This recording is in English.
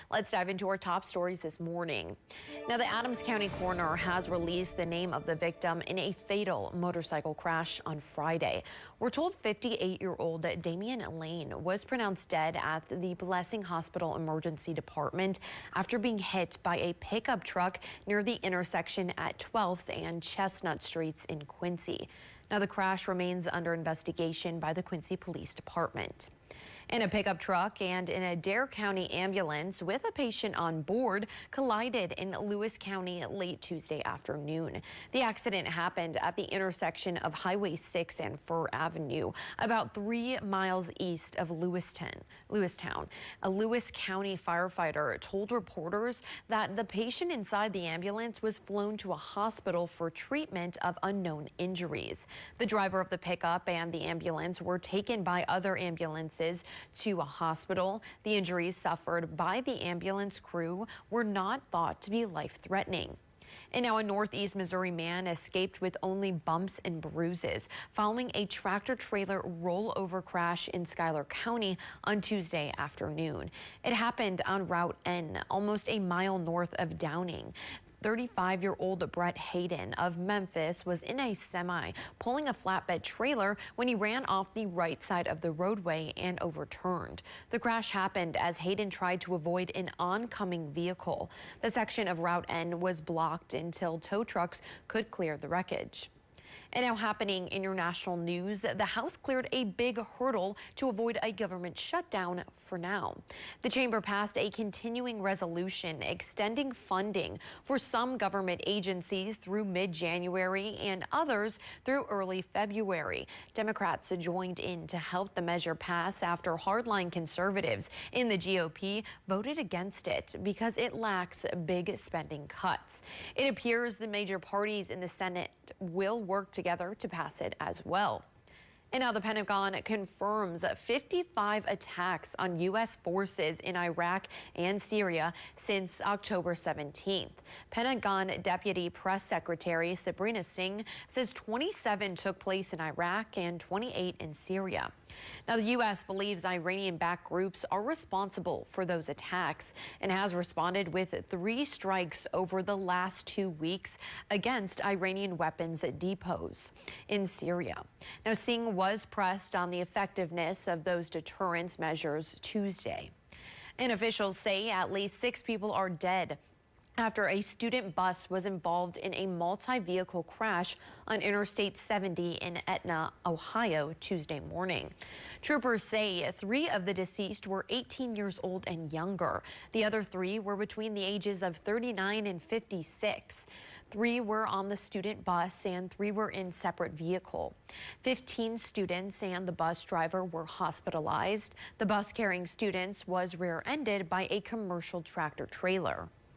Let's dive into our top stories this morning. Now, the Adams County coroner has released the name of the victim in a fatal motorcycle crash on Friday. We're told 58-year-old Damian Lane was pronounced dead at the Blessing Hospital Emergency Department after being hit by a pickup truck near the intersection at 12th and Chestnut Streets in Quincy. Now, the crash remains under investigation by the Quincy Police Department. And a pickup truck and in a Dare County ambulance with a patient on board collided in Lewis County late Tuesday afternoon. The accident happened at the intersection of Highway 6 and Fir Avenue, about 3 miles east of Lewistown. A Lewis County firefighter told reporters that the patient inside the ambulance was flown to a hospital for treatment of unknown injuries. The driver of the pickup and the ambulance were taken by other ambulances to a hospital. The injuries suffered by the ambulance crew were not thought to be life-threatening. And now a Northeast Missouri man escaped with only bumps and bruises following a tractor-trailer rollover crash in Schuyler County on Tuesday afternoon. It happened on Route N, almost a mile north of Downing. 35-year-old Brett Hayden of Memphis was in a semi pulling a flatbed trailer when he ran off the right side of the roadway and overturned. The crash happened as Hayden tried to avoid an oncoming vehicle. The section of Route N was blocked until tow trucks could clear the wreckage. And now happening in international news, the House cleared a big hurdle to avoid a government shutdown for now. The chamber passed a continuing resolution extending funding for some government agencies through mid-January and others through early February. Democrats joined in to help the measure pass after hardline conservatives in the GOP voted against it because it lacks big spending cuts. It appears the major parties in the Senate will work together to pass it as well. And now the Pentagon confirms 55 attacks on U.S. forces in Iraq and Syria since October 17th. Pentagon Deputy Press Secretary Sabrina Singh says 27 took place in Iraq and 28 in Syria. Now, the U.S. believes Iranian-backed groups are responsible for those attacks and has responded with 3 strikes over the last 2 weeks against Iranian weapons depots in Syria. Now, Singh was pressed on the effectiveness of those deterrence measures Tuesday. And officials say at least 6 people are dead after a student bus was involved in a multi-vehicle crash on Interstate 70 in Etna, Ohio, Tuesday morning. Troopers say 3 of the deceased were 18 years old and younger. The other 3 were between the ages of 39 and 56. 3 were on the student bus and 3 were in separate vehicle. 15 students and the bus driver were hospitalized. The bus carrying students was rear-ended by a commercial tractor trailer.